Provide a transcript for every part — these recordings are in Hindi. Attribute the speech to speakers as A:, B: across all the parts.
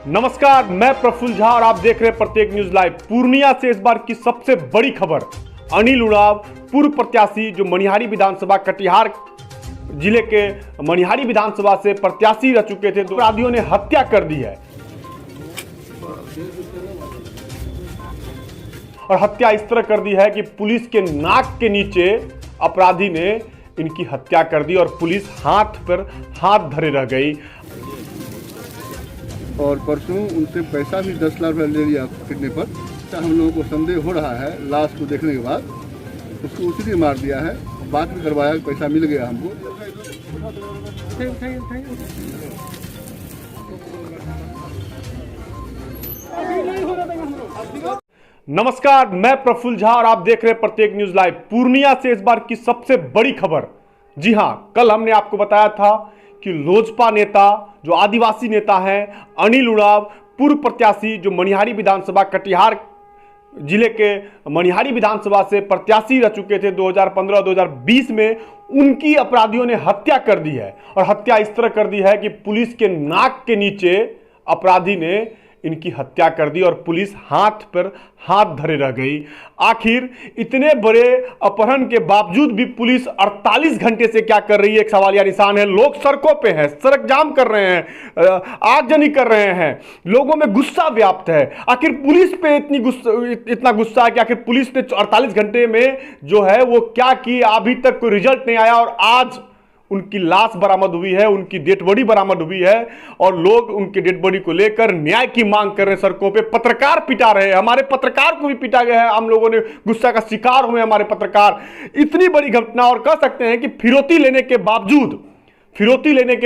A: नमस्कार, मैं प्रफुल्ल झा और आप देख रहे हैं प्रत्येक न्यूज लाइव। पूर्णिया से इस बार की सबसे बड़ी खबर। अनिल उरांव पूर्व प्रत्याशी जो मनिहारी विधानसभा कटिहार जिले के मनिहारी विधानसभा से प्रत्याशी रह चुके थे, तो अपराधियों ने हत्या कर दी है। और हत्या इस तरह कर दी है कि पुलिस के नाक के नीचे अपराधी ने इनकी हत्या कर दी और पुलिस हाथ पर हाथ धरे रह गई।
B: और परसों उनसे पैसा भी 10 लाख रुपया ले लिया किडनी पर। हम लोगों को संदेह हो रहा है लाश को देखने के बाद उसको उसी ने मार दिया है। बात भी करवाया, पैसा मिल गया हमको।
A: नमस्कार, मैं प्रफुल्ल झा और आप देख रहे हैं प्रत्येक न्यूज लाइव। पूर्णिया से इस बार की सबसे बड़ी खबर। जी हां, कल हमने आपको बताया था कि लोजपा नेता जो आदिवासी नेता हैं अनिल उरांव पूर्व प्रत्याशी जो मनिहारी विधानसभा कटिहार जिले के मनिहारी विधानसभा से प्रत्याशी रह चुके थे 2015-2020 में, उनकी अपराधियों ने हत्या कर दी है। और हत्या इस तरह कर दी है कि पुलिस के नाक के नीचे अपराधी ने इनकी हत्या कर दी और पुलिस हाथ पर हाथ धरे रह गई। आखिर इतने बड़े अपहरण के बावजूद भी पुलिस 48 घंटे से क्या कर रही है, एक सवालिया निशान है। लोग सड़कों पे हैं, सड़क जाम कर रहे हैं, आगजनी कर रहे हैं, लोगों में गुस्सा व्याप्त है। आखिर पुलिस पे इतना गुस्सा है कि आखिर पुलिस ने 48 घंटे में जो है वो क्या की, अभी तक कोई रिजल्ट नहीं आया। और आज उनकी लाश बरामद हुई है, उनकी डेड बॉडी बरामद हुई है और लोग उनके डेड बॉडी को लेकर न्याय की मांग कर रहे हैं। सड़कों पे पत्रकार पिटा रहे हैं, हमारे पत्रकार को भी पिटा गया है। हम लोगों ने गुस्सा का शिकार हुए हमारे पत्रकार। इतनी बड़ी घटना, और कह सकते हैं कि फिरौती लेने के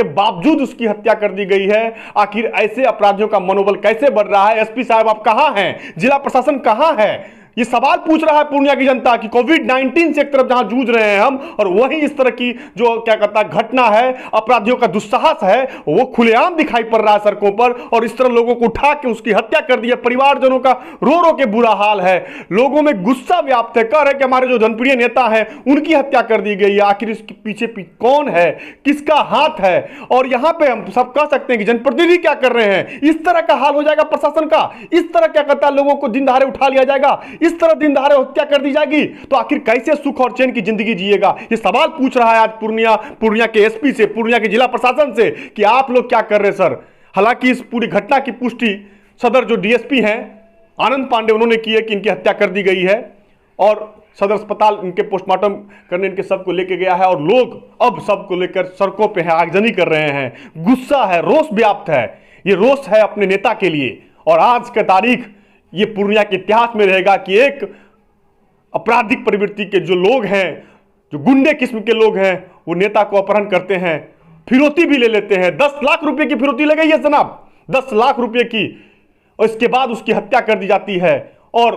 A: बावजूद उसकी हत्या कर दी गई है। आखिर ऐसे अपराधियों का मनोबल कैसे बढ़ रहा है? एसपी साहब आप कहां हैं? जिला प्रशासन कहां है? ये सवाल पूछ रहा है पूर्णिया की जनता कि कोविड-19 से एक तरफ जहां जूझ रहे हैं हम, और वहीं इस तरह की जो क्या कहता है घटना है, अपराधियों का दुस्साहस है, वो खुलेआम दिखाई पड़ रहा है सड़कों पर। और इस तरह लोगों को उठा के उसकी हत्या कर दी है। परिवारजनों का रो रो के बुरा हाल है, लोगों में गुस्सा व्याप्त है। कह रहे कि हमारे जो जनप्रिय नेता हैं उनकी हत्या कर दी गई है। आखिर इसके पीछे कौन है, किसका हाथ है? और यहां पर हम सब कह सकते हैं कि जनप्रतिनिधि क्या कर रहे हैं। इस तरह का हाल हो जाएगा प्रशासन का, इस तरह क्या कहता है लोगों को दिन दहाड़े उठा लिया जाएगा, इस तरह दिन दहाड़े हत्या कर दी जाएगी, तो आखिर कैसे सुख और चैन की जिंदगी जिएगा? ये सवाल पूछ रहा है आज पूर्णिया के एसपी से, पूर्णिया के जिला प्रशासन से कि आप लोग क्या कर रहे हैं सर। हालांकि इस पूरी घटना की पुष्टि सदर जो डीएसपी हैं आनंद पांडे, उन्होंने की है कि इनकी हत्या कर दी गई है और सदर अस्पताल इनके पोस्टमार्टम करने इनके सब को लेके गया है। और लोग अब सबको लेकर सड़कों पे हैं, आगजनी कर रहे हैं। गुस्सा है, रोष व्याप्त है। ये रोष है अपने नेता के लिए। और आज का तारीख ये पूर्णिया के इतिहास में रहेगा कि एक आपराधिक प्रवृत्ति के जो लोग हैं, जो गुंडे किस्म के लोग हैं, वो नेता को अपहरण करते हैं, फिरौती भी ले लेते हैं। 10 लाख रुपए की फिरौती ले गई है जनाब, 10 लाख रुपए की। और इसके बाद उसकी हत्या कर दी जाती है और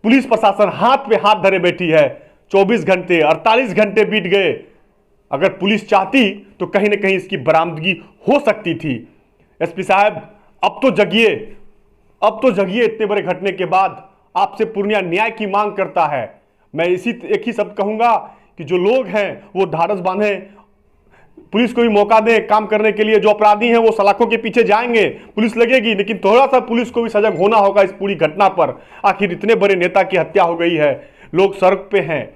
A: पुलिस प्रशासन हाथ पे हाथ धरे बैठी है। 24 घंटे 48 घंटे बीत गए। अगर पुलिस चाहती तो कहीं ना कहीं इसकी बरामदगी हो सकती थी। एसपी साहब अब तो जगिए, इतने बड़े घटने के बाद आपसे पूर्णिया न्याय की मांग करता है। मैं एक ही शब्द कहूंगा कि जो लोग हैं वो ढाढ़स बांधें, पुलिस को भी मौका दें काम करने के लिए। जो अपराधी हैं वो सलाखों के पीछे जाएंगे, पुलिस लगेगी, लेकिन थोड़ा सा पुलिस को भी सजग होना होगा इस पूरी घटना पर। आखिर इतने बड़े नेता की हत्या हो गई है, लोग सड़क पे हैं,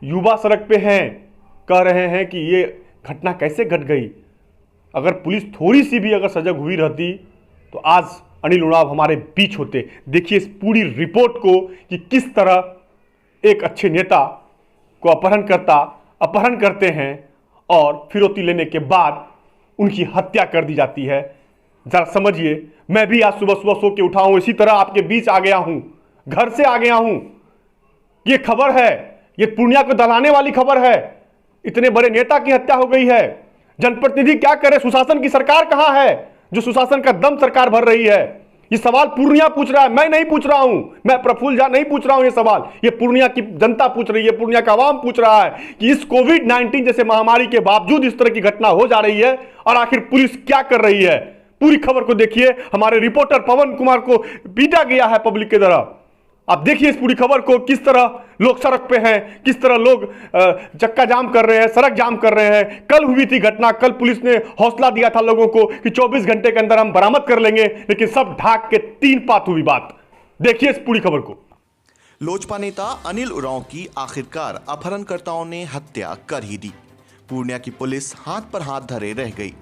A: युवा सड़क पे हैं, कह रहे हैं कि ये घटना कैसे घट गई। अगर पुलिस थोड़ी सी भी अगर सजग हुई रहती तो आज अनिल उरांव हमारे बीच होते। देखिए इस पूरी रिपोर्ट को कि किस तरह एक अच्छे नेता को अपहरण करते हैं और फिरौती लेने के बाद उनकी हत्या कर दी जाती है। जरा समझिए, मैं भी आज सुबह सो के उठा हूं, इसी तरह आपके बीच आ गया हूं, घर से आ गया हूं। ये खबर है, ये पूर्णिया को दलाने वाली खबर है। इतने बड़े नेता की हत्या हो गई है। जनप्रतिनिधि क्या करे? सुशासन की सरकार कहां है जो सुशासन का दम सरकार भर रही है? ये सवाल पूर्णिया पूछ रहा है, मैं नहीं पूछ रहा हूं। मैं प्रफुल्ल झा नहीं पूछ रहा हूं ये सवाल, ये पूर्णिया की जनता पूछ रही है, पूर्णिया का आवाम पूछ रहा है कि इस कोविड-19 जैसे महामारी के बावजूद इस तरह की घटना हो जा रही है और आखिर पुलिस क्या कर रही है। पूरी खबर को देखिए। हमारे रिपोर्टर पवन कुमार को पीटा गया है पब्लिक के द्वारा। आप देखिए इस पूरी खबर को, किस तरह लोग सड़क पे हैं, किस तरह लोग चक्का जाम कर रहे हैं, सड़क जाम कर रहे हैं। कल हुई थी घटना, कल पुलिस ने हौसला दिया था लोगों को कि 24 घंटे के अंदर हम बरामद कर लेंगे, लेकिन सब ढाक के 3 पात हुई बात। देखिए इस पूरी खबर को।
C: लोजपा नेता अनिल उरांव की आखिरकार अपहरणकर्ताओं ने हत्या कर ही दी। पूर्णिया की पुलिस हाथ पर हाथ धरे रह गई।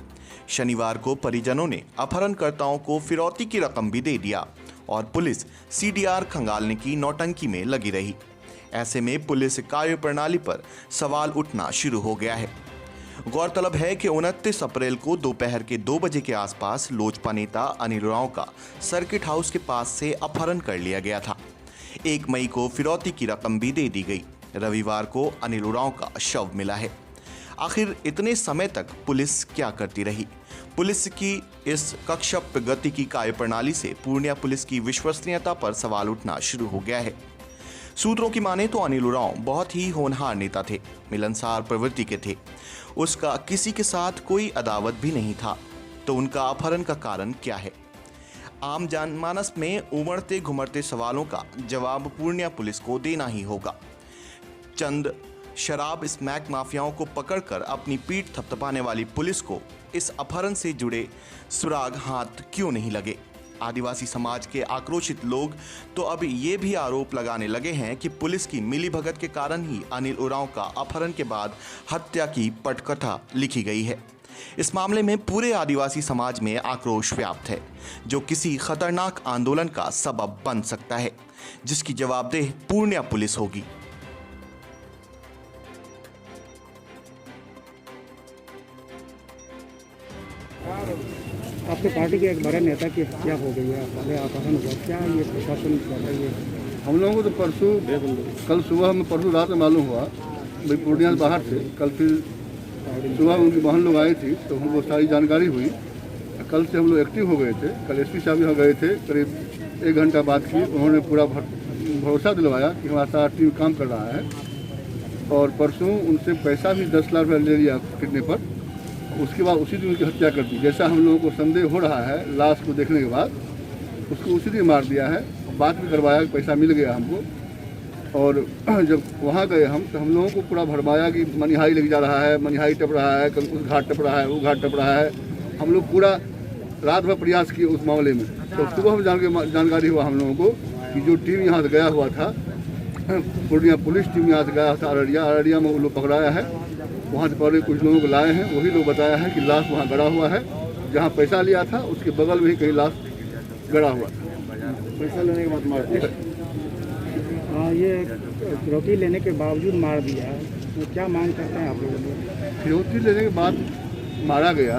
C: शनिवार को परिजनों ने अपहरणकर्ताओं को फिरौती की रकम भी दे दिया और पुलिस सीडीआर खंगालने की नौटंकी में लगी रही। ऐसे में पुलिस कार्यप्रणाली पर सवाल उठना शुरू हो गया है। गौरतलब है कि 29 अप्रैल को दोपहर के 2 बजे के आसपास लोजपा नेता अनिल उरांव का सर्किट हाउस के पास से अपहरण कर लिया गया था। 1 मई को फिरौती की रकम भी दे दी गई। रविवार को अनिल उरांव का शव मिला है। आखिर इतने समय तक पुलिस क्या करती रही? पुलिस की इस कक्षप गति की कार्यप्रणाली से पूर्णिया पुलिस की विश्वसनीयता पर सवाल उठना शुरू हो गया है। सूत्रों की माने तो अनिल उरांव बहुत ही होनहार नेता थे, मिलनसार प्रवृत्ति के थे। उसका किसी के साथ कोई अदावत भी नहीं था, तो उनका अपहरण का कारण क्या है? आम जनमानस में उमड़ते घुमड़ते सवालों का जवाब पूर्णिया पुलिस को देना ही होगा। चंद शराब स्मैक माफियाओं को पकड़कर अपनी पीठ थपथपाने वाली पुलिस को इस अपहरण से जुड़े सुराग हाथ क्यों नहीं लगे? आदिवासी समाज के आक्रोशित लोग तो अब ये भी आरोप लगाने लगे हैं कि पुलिस की मिलीभगत के कारण ही अनिल उरांव का अपहरण के बाद हत्या की पटकथा लिखी गई है। इस मामले में पूरे आदिवासी समाज में आक्रोश व्याप्त है, जो किसी खतरनाक आंदोलन का सबब बन सकता है, जिसकी जवाबदेह पूर्णिया पुलिस होगी।
D: आपके पार्टी के एक बड़े नेता की हत्या हो गई है, पहले अपहरण हुआ, क्या ये प्रशासन कर रही है?
B: हम लोगों को तो कल सुबह में परसों रात में मालूम हुआ, भाई पूर्णिया बाहर से कल फिर सुबह उनकी बहन लोग आई थी तो हमको सारी जानकारी हुई। कल से हम लोग एक्टिव हो गए थे। कल एसपी साहब यहाँ गए थे, करीब 1 घंटा बाद की उन्होंने पूरा भरोसा दिलवाया कि हमारा सारा टीम काम कर रहा है। और परसों उनसे पैसा भी 10 लाख रुपया ले लिया किडनी पर। उसके बाद उसी दिन उनकी हत्या कर दी। जैसा हम लोगों को संदेह हो रहा है, लाश को देखने के बाद उसको उसी दिन मार दिया है। बात भी करवाया कि पैसा मिल गया हमको। और जब वहाँ गए हम तो हम लोगों को पूरा भरमाया कि मनिहाई लेके जा रहा है, मनिहाई टप रहा है, कल उस घाट टप रहा है, वो घाट टप रहा है। हम लोग पूरा रात भर प्रयास किए उस मामले में। तो सुबह में जानकारी हुआ हम लोगों को कि जो टीम यहाँ से गया हुआ था, पूर्णिया पुलिस टीम यहाँ से गया था अररिया में वो लोग पकड़ाया है। वहाँ से पहले कुछ लोगों को लाए हैं, वही लोग बताया है कि लाश वहाँ गड़ा हुआ है। जहाँ पैसा लिया था उसके बगल में ही कहीं लाश गड़ा हुआ था।
D: पैसा लेने के बाद मार दिया। हाँ, ये फिरौती लेने के बावजूद मार दिया है, तो क्या मांग करते हैं आप लोग?
B: फिरौती लेने के बाद मारा गया।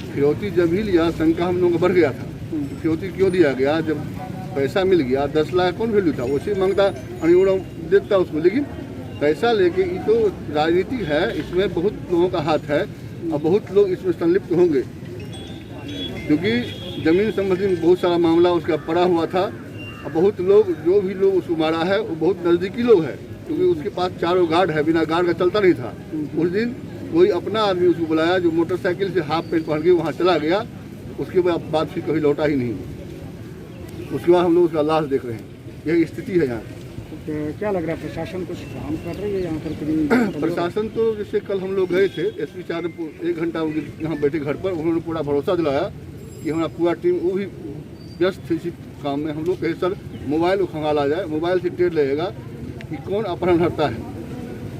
B: फिरौती जब ही लिया शंका हम लोगों को बढ़ गया था। फिरौती क्यों दिया गया? जब पैसा मिल गया, 10 लाख कौन वैल्यू था, उसे मांगता अनिल देता उसको। लेकिन पैसा लेके, ये तो राजनीति है, इसमें बहुत लोगों का हाथ है और बहुत लोग इसमें संलिप्त होंगे, क्योंकि जमीन संबंधी बहुत सारा मामला उसका पड़ा हुआ था। और बहुत लोग, जो भी लोग उसको मारा है वो बहुत नज़दीकी लोग हैं, क्योंकि उसके पास 4 गार्ड है, बिना गार्ड का चलता नहीं था। उस दिन कोई अपना आदमी उसको बुलाया जो मोटरसाइकिल से हाफ पैंट पहन के वहाँ चला गया। उसके बाद फिर कभी लौटा ही नहीं। उसके बाद हम लोग उसका लाश देख रहे हैं। यही स्थिति है यहाँ।
D: तो क्या लग रहा है, प्रशासन कुछ काम कर रही है यहाँ पर?
B: प्रशासन तो जैसे कल हम लोग गए थे, एसपी साहब ने 1 घंटा यहाँ बैठे घर पर, उन्होंने पूरा भरोसा दिलाया कि हमारा पूरा टीम वो भी व्यस्त थी इसी काम में। हम लोग कहे सर मोबाइल को खंगाला जाए, मोबाइल से ट्रेड लगेगा कि कौन अपहरण करता है।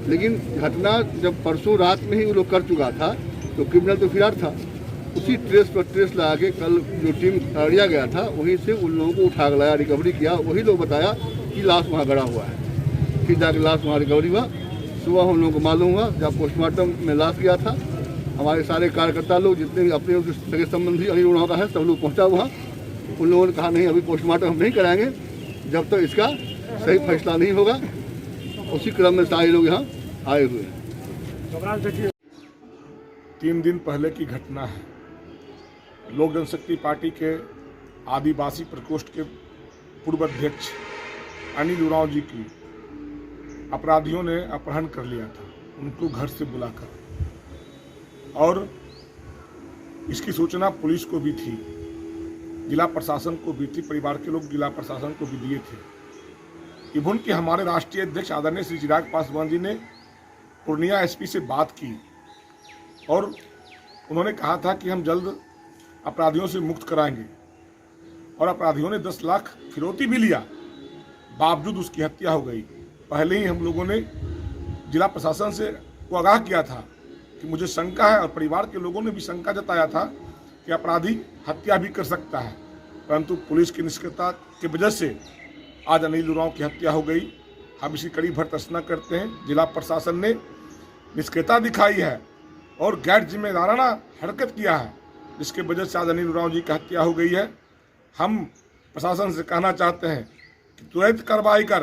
B: लेकिन घटना जब परसों रात में ही वो लोग कर चुका था, तो क्रिमिनल तो फिरार था। उसी ट्रेस पर ट्रेस लगा के कल जो टीम अररिया गया था, वहीं से उन लोगों को उठा के लाया, रिकवरी किया। वही लोग बताया कि लाश वहाँ गड़ा हुआ है। फिर जाके लाश वहाँ रिकवरी हुआ। सुबह हम लोगों को मालूम हुआ, जब पोस्टमार्टम में लाश गया था, हमारे सारे कार्यकर्ता लोग जितने भी अपने सगे संबंधी अनिल उरांव का है, सब लोग पहुँचा वहाँ। उन लोगों ने कहा नहीं, अभी पोस्टमार्टम हम नहीं कराएंगे जब तक इसका सही फैसला नहीं होगा। उसी क्रम में सारे लोग यहाँ आए हुए हैं।
E: 3 दिन पहले की घटना है। लोक जनशक्ति पार्टी के आदिवासी प्रकोष्ठ के पूर्व अध्यक्ष अनिल उरांव जी की अपराधियों ने अपहरण कर लिया था, उनको घर से बुलाकर। और इसकी सूचना पुलिस को भी थी, जिला प्रशासन को भी थी, परिवार के लोग जिला प्रशासन को भी दिए थे। इवन कि हमारे राष्ट्रीय अध्यक्ष आदरणीय श्री चिराग पासवान जी ने पूर्णिया एसपी से बात की और उन्होंने कहा था कि हम जल्द अपराधियों से मुक्त कराएंगे और अपराधियों ने 10 लाख फिरौती भी लिया, बावजूद उसकी हत्या हो गई। पहले ही हम लोगों ने जिला प्रशासन से को आगाह किया था कि मुझे शंका है और परिवार के लोगों ने भी शंका जताया था कि अपराधी हत्या भी कर सकता है, परंतु पुलिस की निष्क्रियता की वजह से आज अनिल उरांव की हत्या हो गई। हम इसकी कड़ी भर्त्सना करते हैं। जिला प्रशासन ने निष्क्रियता दिखाई है और गैर जिम्मेदाराना हरकत किया है, जिसके वजह से आज अनिल उरांव जी की हत्या हो गई है। हम प्रशासन से कहना चाहते हैं कि तुरंत कार्रवाई कर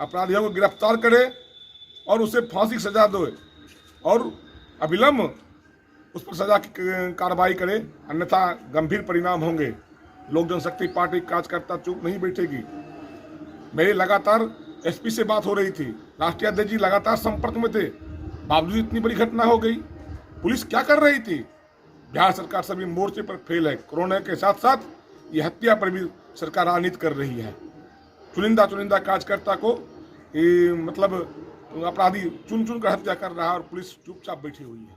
E: अपराधियों को गिरफ्तार करे और उसे फांसी की सजा दे और अविलंब उस पर सजा की कार्रवाई करे, अन्यथा गंभीर परिणाम होंगे। लोक जनशक्ति पार्टी कार्यकर्ता चुप नहीं बैठेगी। मेरी लगातार एसपी से बात हो रही थी, राष्ट्रीय अध्यक्ष जी लगातार संपर्क में थे, बावजूद इतनी बड़ी घटना हो गई। पुलिस क्या कर रही थी? बिहार सरकार सभी मोर्चे पर फेल है। कोरोना के साथ साथ ये हत्या पर भी सरकार राजनीति कर रही है। चुनिंदा कार्यकर्ता को मतलब अपराधी चुन कर हत्या कर रहा है और पुलिस चुपचाप बैठी हुई है।